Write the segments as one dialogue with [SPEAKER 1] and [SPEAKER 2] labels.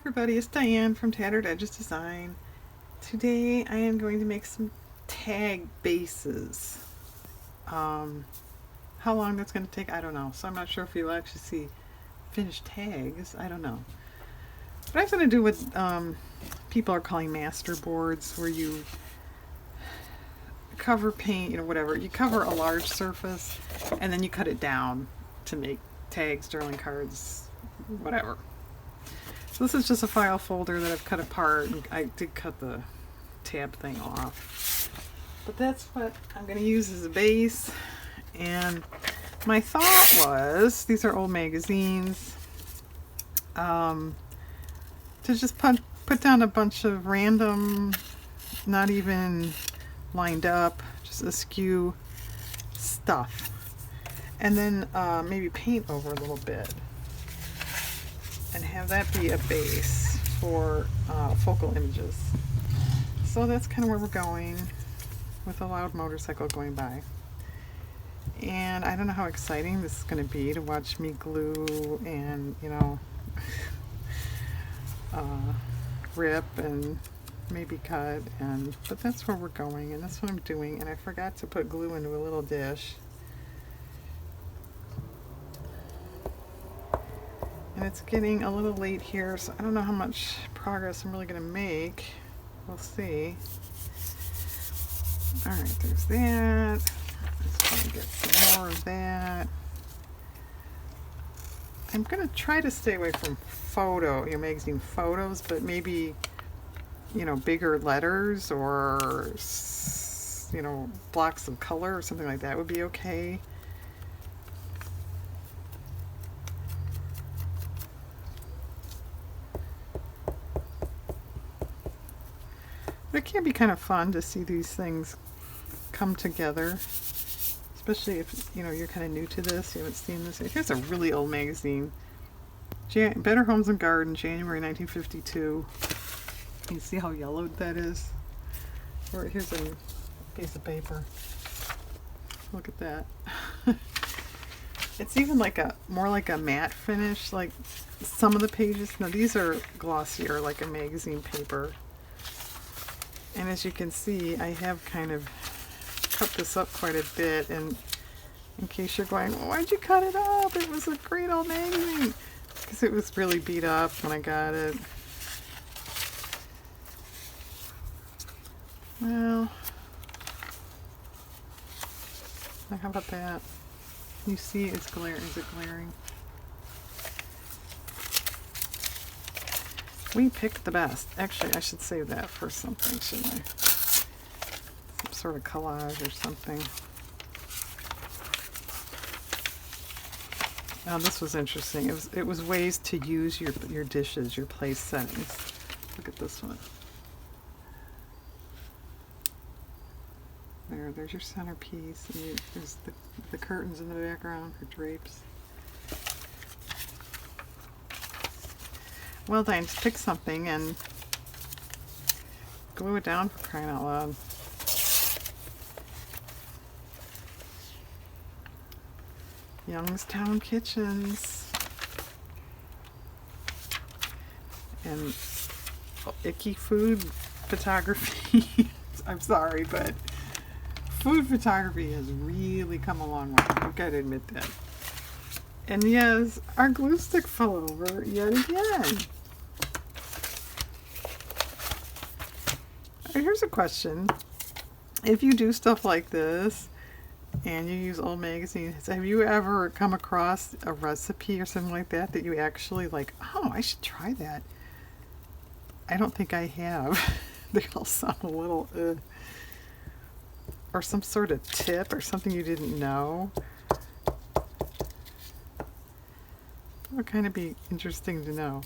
[SPEAKER 1] everybody, it's Diane from Tattered Edges Design. Today I am going to make some tag bases. How long that's going to take, I don't know. So I'm not sure if you'll actually see finished tags. I don't know. But I was going to do what people are calling master boards, where you cover paint, whatever. You cover a large surface and then you cut it down to make tags, journaling cards, whatever. So this is just a file folder that I've cut apart, and I did cut the tab thing off. But that's what I'm going to use as a base. And my thought was, these are old magazines, to just put down a bunch of random, not even lined up, just askew stuff. And then maybe paint over a little bit. And have that be a base for focal images. So that's kind of where we're going, with a loud motorcycle going by. And I don't know how exciting this is going to be to watch me glue and, rip and maybe cut, but that's where we're going, and that's what I'm doing. And I forgot to put glue into a little dish. And it's getting a little late here, so I don't know how much progress I'm really going to make. We'll see. Alright, there's that. Let's try and get some more of that. I'm going to try to stay away from magazine photos, but maybe, bigger letters or, blocks of color or something like that would be okay. It can be kind of fun to see these things come together, especially if you're kind of new to this, you haven't seen this. Here's a really old magazine, Better Homes and Garden, January 1952. Can you see how yellowed that is? Or here's a piece of paper. Look at that. It's even more like a matte finish, like some of the pages. Now these are glossier, like a magazine paper. And as you can see, I have kind of cut this up quite a bit, and in case you're going, well, why'd you cut it up? It was a great old magazine. Because it was really beat up when I got it. Well, how about that? You see it's glaring. Is it glaring? We picked the best. Actually, I should save that for something, shouldn't I? Some sort of collage or something. Now this was interesting. It was ways to use your dishes, your place settings. Look at this one. There's your centerpiece. And there's the curtains in the background for drapes. Well, then just pick something and glue it down, for crying out loud. Youngstown Kitchens. And icky food photography. I'm sorry, but food photography has really come a long way. I've got to admit that. And yes, our glue stick fell over yet again. Here's a question. If you do stuff like this and you use old magazines, have you ever come across a recipe or something like that you actually oh, I should try that? I don't think I have. They all sound a little or some sort of tip or something you didn't know. That would kind of be interesting to know.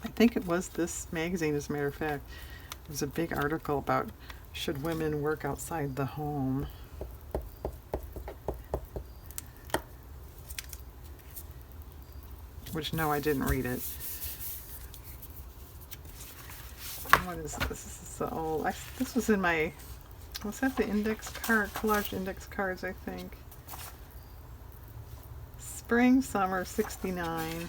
[SPEAKER 1] I think it was this magazine, as a matter of fact. There was a big article about should women work outside the home. which no, I didn't read it. What is this? This is the old, this was in my, was that the index card, collage index cards, I think. Spring, summer, 69.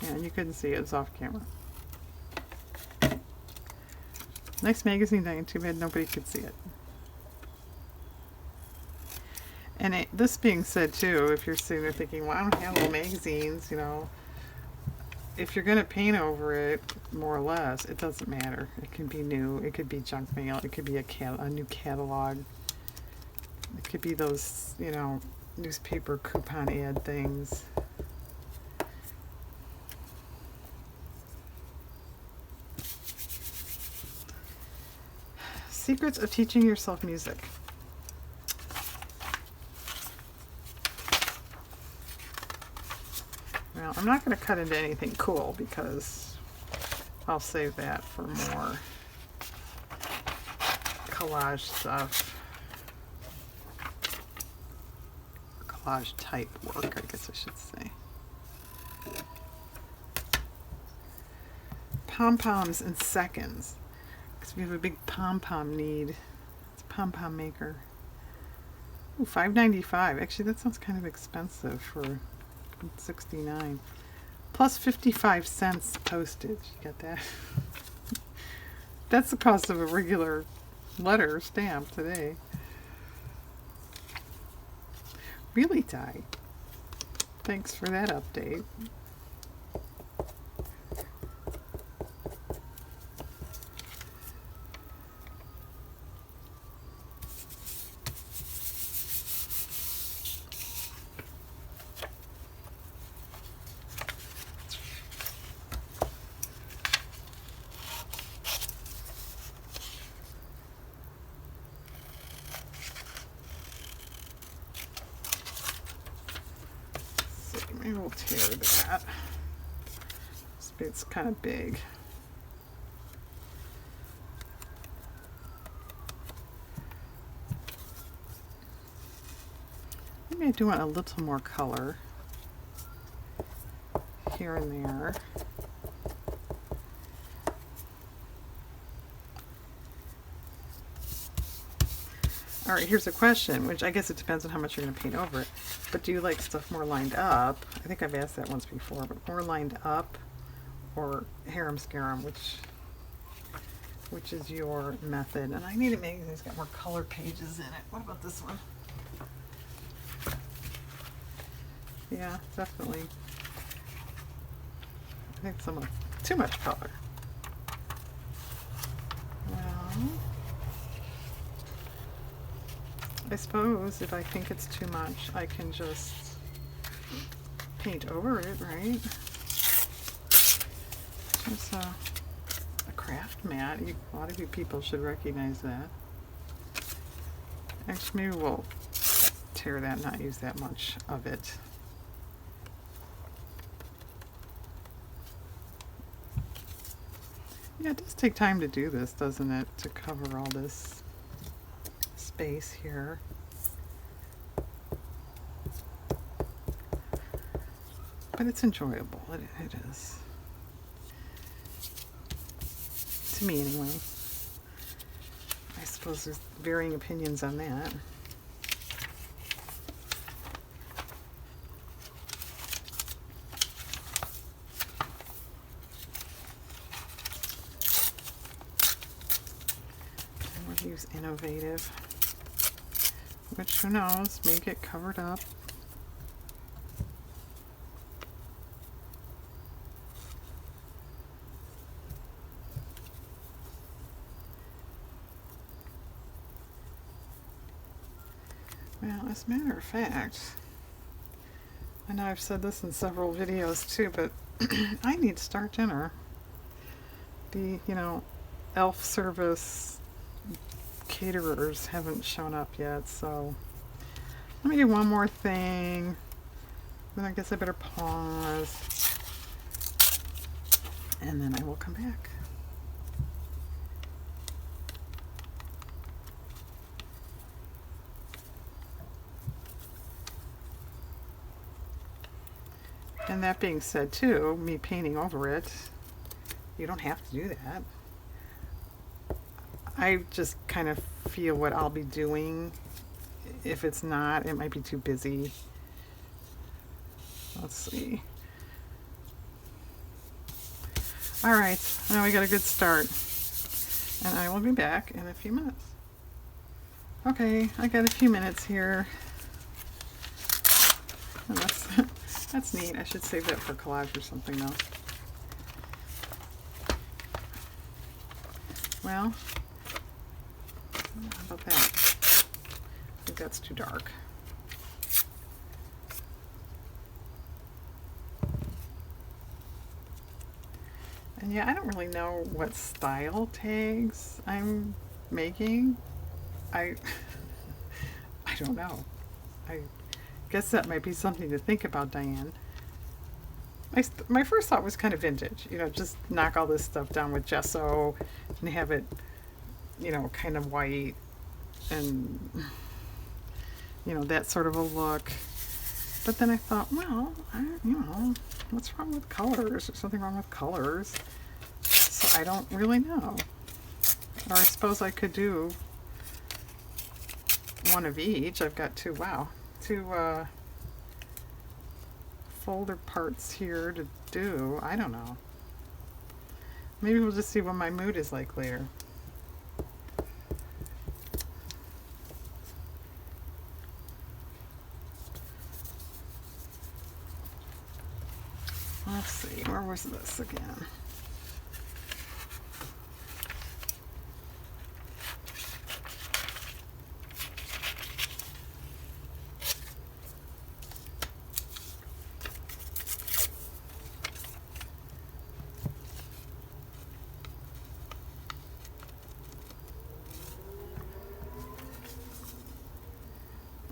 [SPEAKER 1] And you couldn't see it, it's off camera. Nice magazine thing, too bad nobody could see it. And this being said too, if you're sitting there thinking, well, I don't handle magazines, you know, if you're going to paint over it, more or less, it doesn't matter. It can be new, it could be junk mail, it could be a new catalog. It could be those, you know, newspaper coupon ad things. Secrets of teaching yourself music. Well, I'm not going to cut into anything cool because I'll save that for more collage stuff. Collage type work, I guess I should say. Pom-poms in seconds. Because we have a big pom-pom need. It's a pom-pom maker. Ooh, $5.95. Actually, that sounds kind of expensive for 69 plus 55 cents postage. You get that? That's the cost of a regular letter stamp today. Really, Ty? Thanks for that update. Maybe we'll tear that. It's kind of big. Maybe I do want a little more color here and there. All right, here's a question, which I guess it depends on how much you're going to paint over it. But do you like stuff more lined up? I think I've asked that once before, but more lined up or harem scarum, which is your method? And I need a magazine that's got more color pages in it. What about this one? Yeah, definitely. I think some too much color. Well, I suppose if I think it's too much, I can just paint over it, right? There's a craft mat. A lot of you people should recognize that. Actually, maybe we'll tear that and not use that much of it. Yeah, it does take time to do this, doesn't it? To cover all this space here. But it's enjoyable. It is. To me, anyway. I suppose there's varying opinions on that. Use Innovative, which, who knows, may get covered up. Well, as a matter of fact, I know I've said this in several videos too, but I need Star Dinner. The, elf service caterers haven't shown up yet, so let me do one more thing, then I guess I better pause, and then I will come back. And that being said too, me painting over it, you don't have to do that. I just kind of feel what I'll be doing. If it's not, it might be too busy. Let's see. All right, now we got a good start. And I will be back in a few minutes. Okay, I got a few minutes here. Oh, that's neat. I should save that for collage or something though. Well, how about that? I think that's too dark. And yeah, I don't really know what style tags I'm making. I don't know. I guess that might be something to think about, Diane. My first thought was kind of vintage, you know, just knock all this stuff down with gesso and have it, you know, kind of white and, you know, that sort of a look. But then I thought, well, you know, what's wrong with colors? There's something wrong with colors. So I don't really know. Or I suppose I could do one of each. I've got two folder parts here to do. I don't know. Maybe we'll just see what my mood is like later. Let's see, where was this again?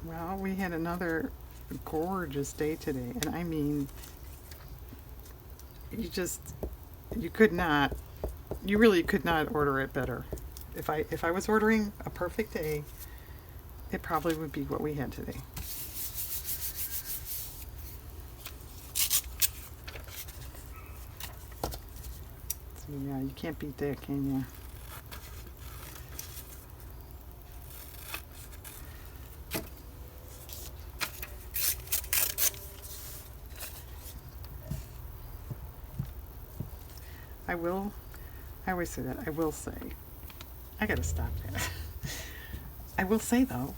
[SPEAKER 1] Well, we had another gorgeous day today, and I mean, you really could not order it better. If I was ordering a perfect day, it probably would be what we had today. So yeah, you can't beat that, can you? I always say that. I will say, I gotta stop that. I will say though,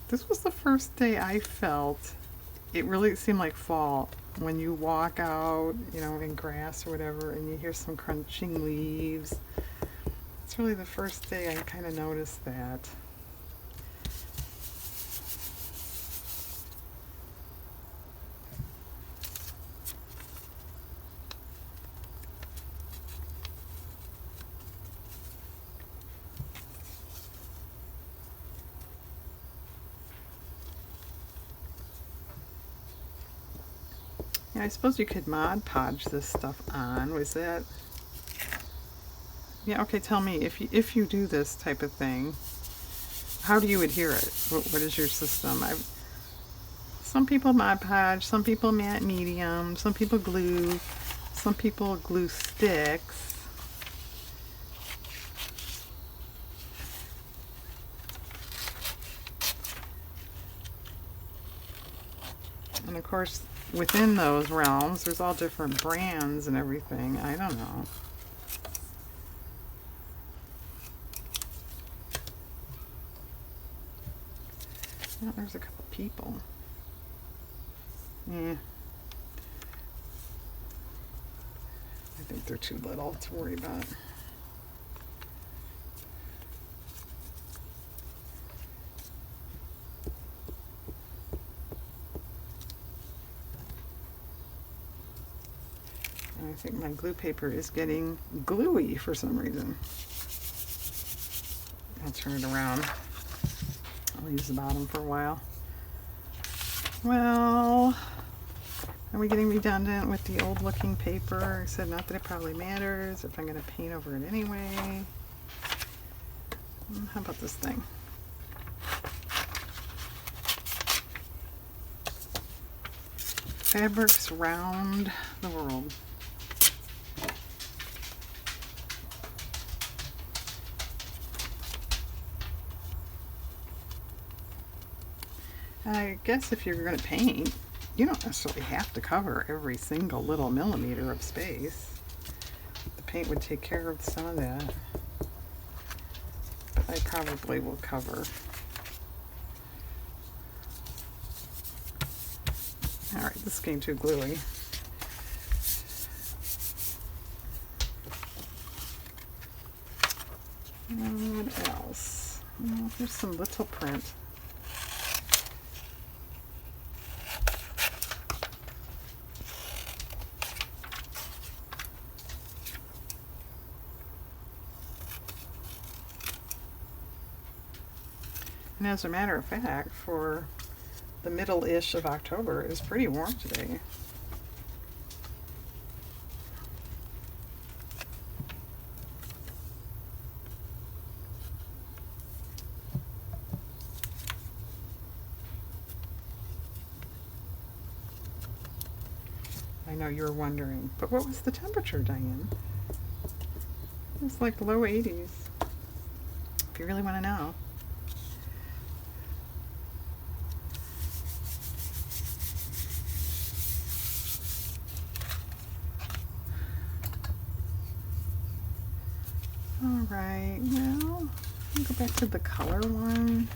[SPEAKER 1] this was the first day I felt it really seemed like fall when you walk out, you know, in grass or whatever, and you hear some crunching leaves. It's really the first day I kind of noticed that. Yeah, I suppose you could Mod Podge this stuff on. Was that? Yeah, okay, tell me, if you do this type of thing, how do you adhere it? What is your system? Some people Mod Podge, some people matte medium, some people glue, some people glue sticks. And of course, within those realms, there's all different brands and everything. I don't know. Oh, there's a couple people. Yeah. I think they're too little to worry about. I think my glue paper is getting gluey for some reason. I'll turn it around. I'll use the bottom for a while. Well, are we getting redundant with the old looking paper? I said not that it probably matters if I'm going to paint over it anyway. How about this thing? fabrics round the world. I guess if you're going to paint, you don't necessarily have to cover every single little millimeter of space. The paint would take care of some of that. But I probably will cover. Alright, this is getting too gluey. What else? Oh, here's some little print. And as a matter of fact, for the middle-ish of October, it's pretty warm today. I know you're wondering, but what was the temperature, Diane? It was like low 80s, if you really want to know. Alright, well, I'll go back to the color one.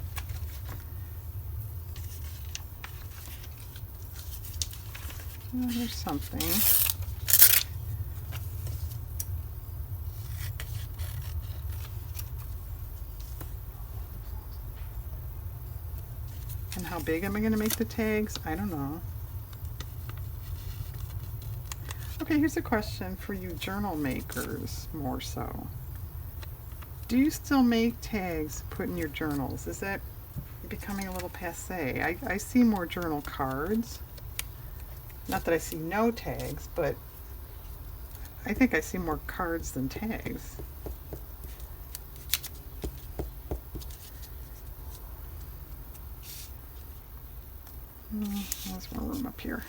[SPEAKER 1] Oh, there's something. And how big am I going to make the tags? I don't know. Okay, here's a question for you journal makers, more so. Do you still make tags to put in your journals? Is that becoming a little passé? I see more journal cards. Not that I see no tags, but I think I see more cards than tags. There's more room up here.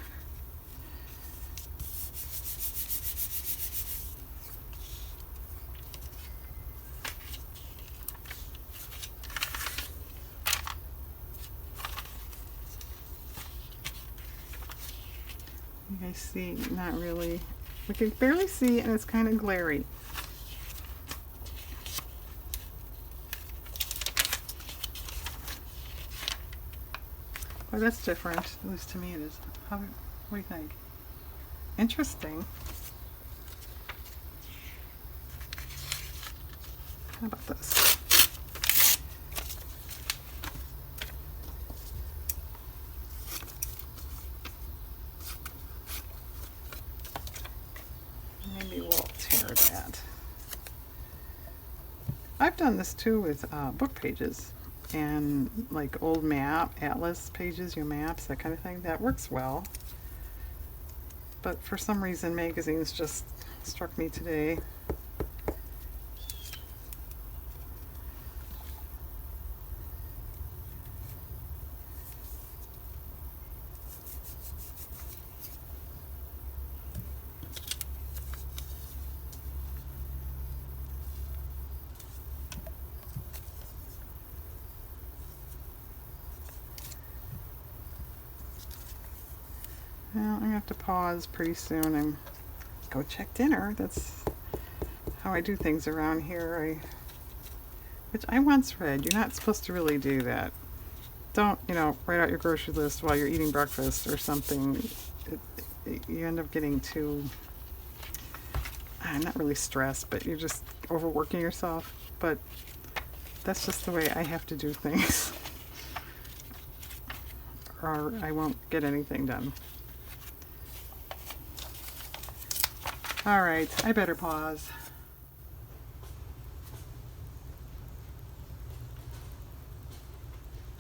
[SPEAKER 1] You guys see? Not really. We can barely see, and it's kind of glary. Well, that's different. At least to me it is. What do you think? Interesting. How about this? Maybe we'll tear that. I've done this too with book pages and like old map, atlas pages, your maps, that kind of thing. That works well. But for some reason, magazines just struck me today. Well, I'm gonna have to pause pretty soon and go check dinner. That's how I do things around here. Which I once read, you're not supposed to really do that. Don't, write out your grocery list while you're eating breakfast or something. You end up getting too, not really stressed, but you're just overworking yourself. But that's just the way I have to do things. Or I won't get anything done. Alright, I better pause.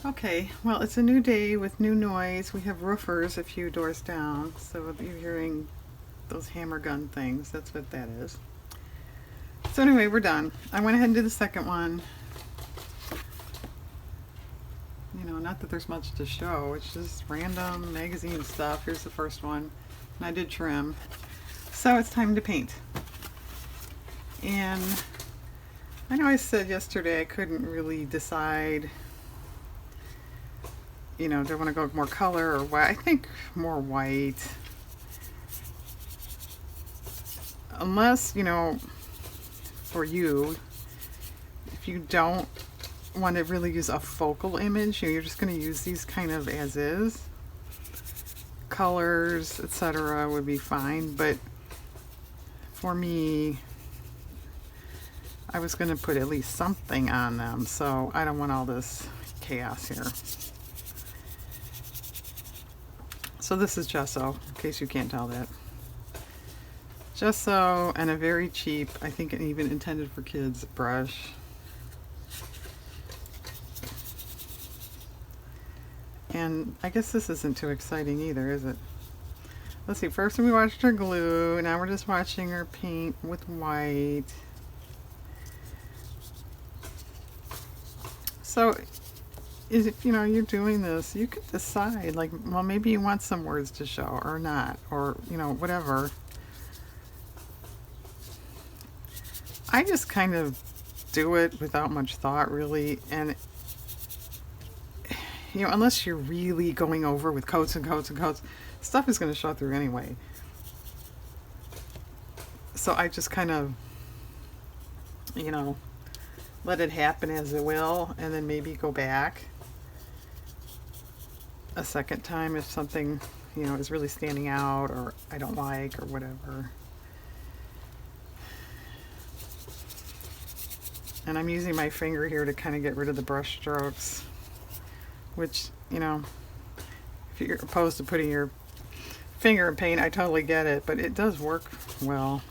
[SPEAKER 1] Okay, well, it's a new day with new noise. We have roofers a few doors down, so if you're hearing those hammer gun things, that's what that is. So anyway, we're done. I went ahead and did the second one. not that there's much to show. It's just random magazine stuff. Here's the first one. And I did trim. So it's time to paint. And I know I said yesterday I couldn't really decide, do I want to go more color or white? I think more white. Unless, for you, if you don't want to really use a focal image, you're just going to use these kind of as is. Colors, etc. would be fine, but for me, I was going to put at least something on them, so I don't want all this chaos here. So this is gesso, in case you can't tell that. Gesso and a very cheap, I think even intended for kids, brush. And I guess this isn't too exciting either, is it? Let's see, first we watched her glue, now we're just watching her paint with white. So, if you're doing this, you could decide, like, well, maybe you want some words to show or not, or, whatever. I just kind of do it without much thought, really, and unless you're really going over with coats and coats and coats, stuff is going to show through anyway. So I just kind of, let it happen as it will, and then maybe go back a second time if something, is really standing out or I don't like or whatever. And I'm using my finger here to kind of get rid of the brush strokes, which, if you're opposed to putting your finger in paint, I totally get it, but it does work well.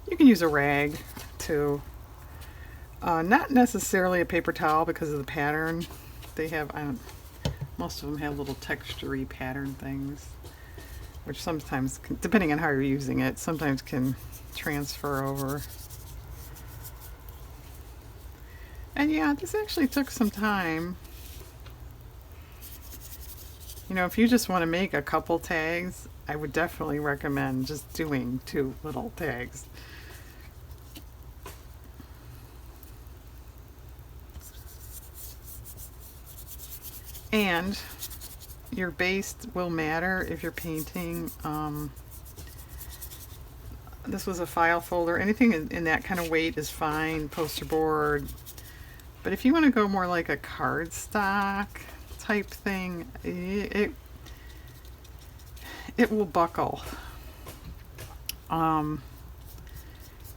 [SPEAKER 1] You can use a rag too. Not necessarily a paper towel because of the pattern. They have, most of them have little textury pattern things, which sometimes, depending on how you're using it, sometimes can transfer over. And yeah, this actually took some time. If you just want to make a couple tags, I would definitely recommend just doing 2 little tags. And your base will matter if you're painting. This was a file folder. Anything in that kind of weight is fine, poster board. But if you want to go more like a cardstock type thing, it will buckle.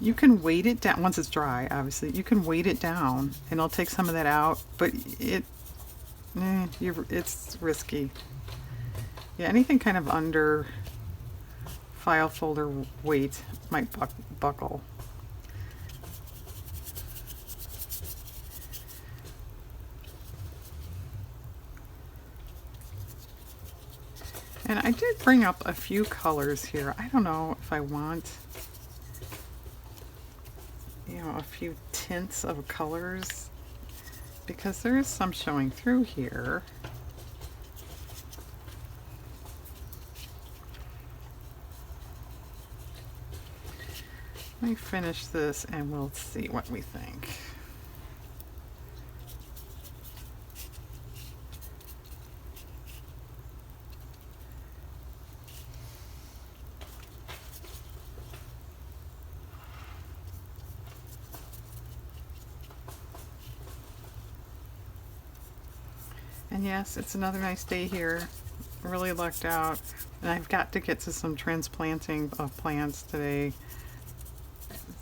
[SPEAKER 1] You can weight it down once it's dry, obviously. You can weight it down and it'll take some of that out, but it's risky. Yeah, anything kind of under file folder weight might buckle. And I did bring up a few colors here. I don't know if I want, a few tints of colors, because there is some showing through here. Let me finish this and we'll see what we think. And yes, it's another nice day here. Really lucked out. And I've got to get to some transplanting of plants today.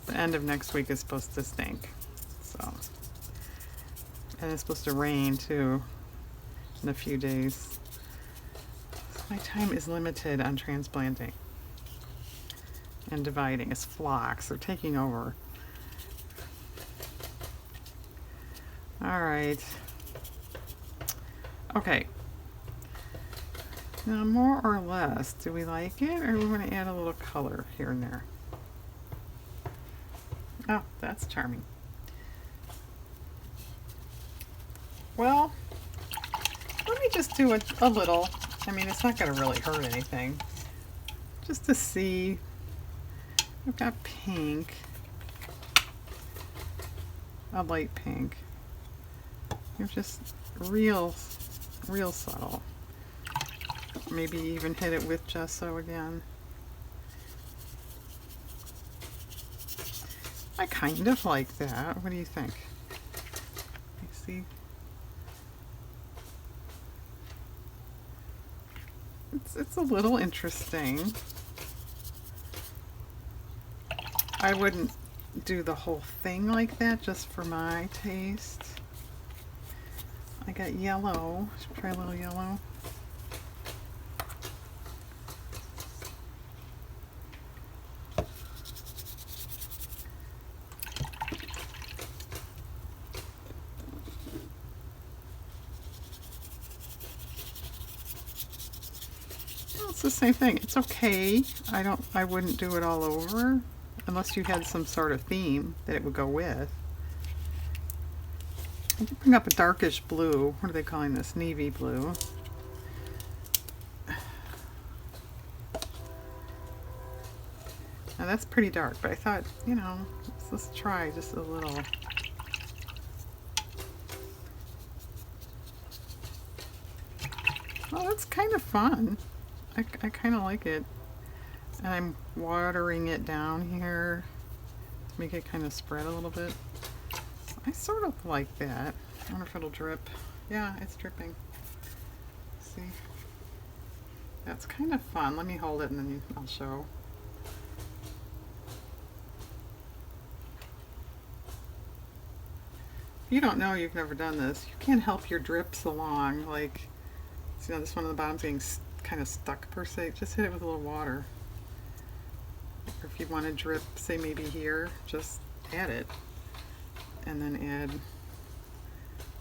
[SPEAKER 1] The end of next week is supposed to stink. So, and it's supposed to rain too in a few days. So my time is limited on transplanting and dividing. It's flocks. They're taking over. All right. Okay. Now, more or less, do we like it, or we want to add a little color here and there? Oh, that's charming. Well, may just do a little. I mean, it's not going to really hurt anything. Just to see. I've got pink. A light pink. You're just real subtle. Maybe even hit it with gesso again. I kind of like that. What do you think? You see? It's a little interesting. I wouldn't do the whole thing like that just for my taste. I got yellow. Should try a little yellow. It's the same thing. It's okay. I wouldn't do it all over unless you had some sort of theme that it would go with. I did bring up a darkish blue. What are they calling this? Navy blue. Now that's pretty dark, but I thought, you know, let's try just a little. Well, that's kind of fun. I kind of like it. And I'm watering it down here to make it kind of spread a little bit. I sort of like that. I wonder if it'll drip. Yeah, it's dripping. See? That's kind of fun. Let me hold it and then I'll show. If you don't know, you've never done this, you can't help your drips along. Like, see how this one on the bottom's getting kind of stuck per se? Just hit it with a little water. Or if you want to drip, say maybe here, just add it. And then add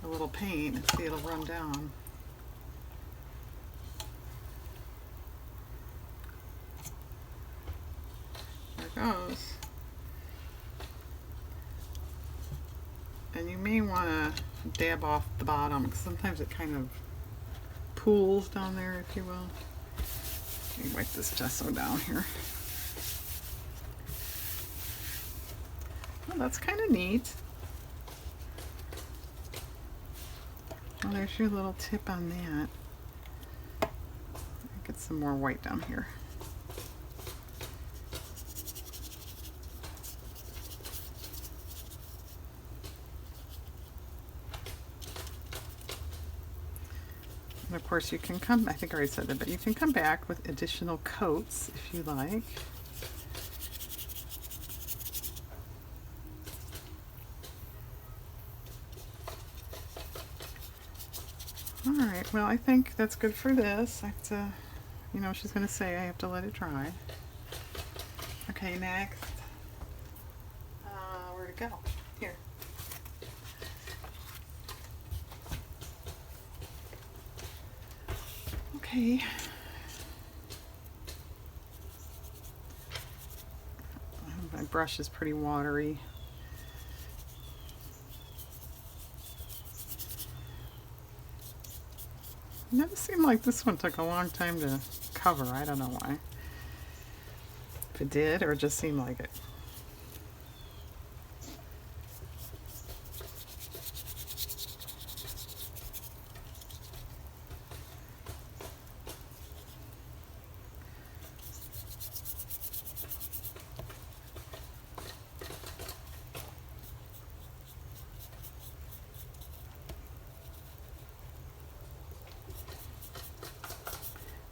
[SPEAKER 1] a little paint and see it'll run down. There it goes. And you may want to dab off the bottom because sometimes it kind of pools down there, if you will. Let me wipe this gesso down here. Well, that's kind of neat. Well, there's your little tip on that. Get some more white down here. And of course you can come, I think I already said that, but you can come back with additional coats if you like. Alright, well, I think that's good for this. I have to, you know, she's going to say I have to let it dry. Okay, next. Where'd it go? Here. Okay. My brush is pretty watery. It never seemed like this one took a long time to cover. I don't know why. If it did, or it just seemed like it.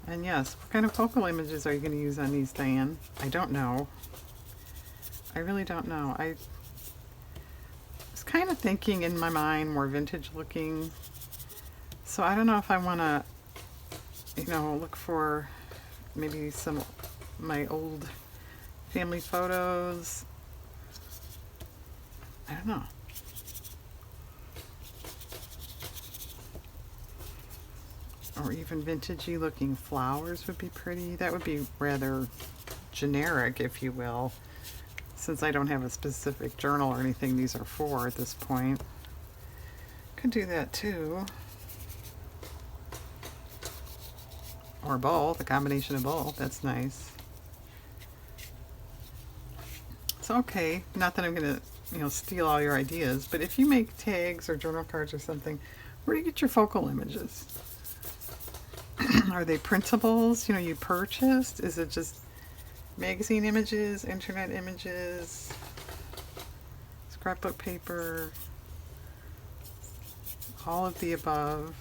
[SPEAKER 1] And yes, what kind of focal images are you going to use on these, Diane? I don't know. I really don't know. I was kind of thinking in my mind more vintage looking. So I don't know if I want to, you know, look for maybe some of my old family photos. I don't know. Or even vintagey looking flowers would be pretty. That would be rather generic, if you will, since I don't have a specific journal or anything these are for at this point. Could do that too. or both, a combination of both. That's nice. So okay, not that I'm gonna, steal all your ideas, but if you make tags or journal cards or something, where do you get your focal images? Are they printables, you purchased? Is it just magazine images, internet images, scrapbook paper, all of the above?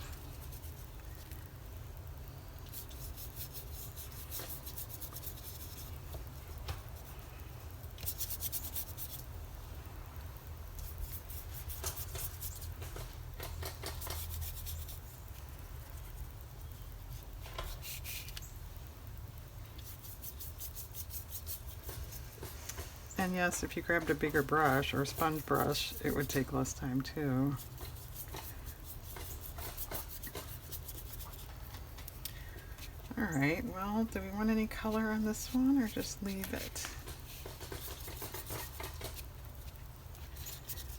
[SPEAKER 1] And yes, if you grabbed a bigger brush or a sponge brush, it would take less time too. Alright, well, do we want any color on this one or just leave it?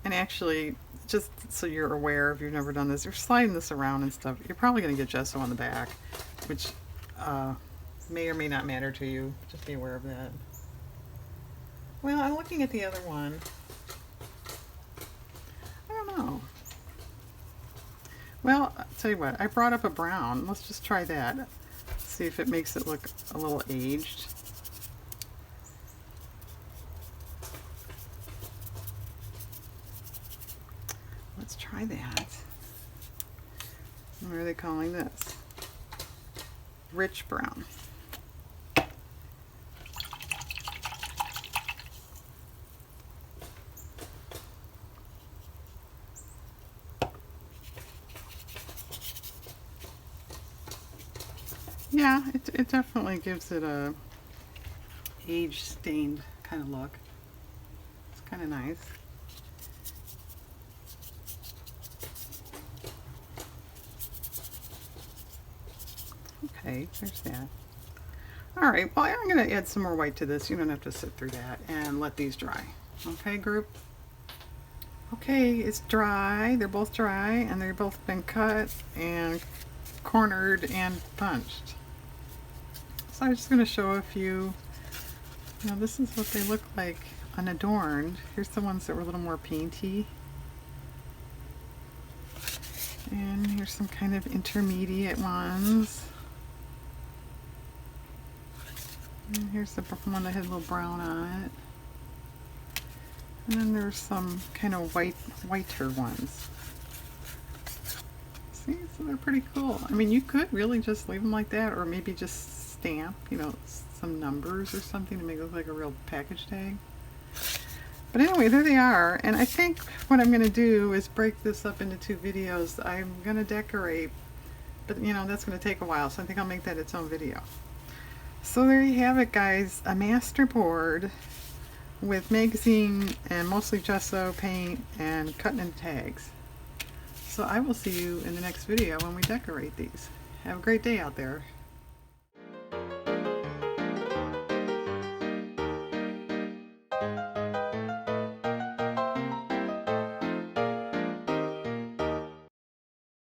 [SPEAKER 1] And actually, just so you're aware, if you've never done this, you're sliding this around and stuff, you're probably going to get gesso on the back, which may or may not matter to you. Just be aware of that. Well, I'm looking at the other one. I don't know. Well, I'll tell you what, I brought up a brown. Let's just try that. See if it makes it look a little aged. Let's try that. What are they calling this? Rich brown. Yeah, it definitely gives it a age-stained kind of look. It's kind of nice. Okay, there's that. Alright, well, I'm going to add some more white to this. You don't have to sit through that, and let these dry. Okay, group? Okay, it's dry. They're both dry, and they've both been cut and cornered and punched. So I'm just going to show a few. This is what they look like unadorned. Here's the ones that were a little more painty. And here's some kind of intermediate ones. And here's the one that had a little brown on it. And then there's some kind of whiter ones. See, so they're pretty cool. I mean, you could really just leave them like that, or maybe just stamp, some numbers or something to make it look like a real package tag. But anyway, there they are. And I think what I'm going to do is break this up into 2 videos. I'm going to decorate, but that's going to take a while, so I think I'll make that its own video. So there you have it, guys. A master board with magazine and mostly gesso, paint, and cutting in tags. So I will see you in the next video when we decorate these. Have a great day out there.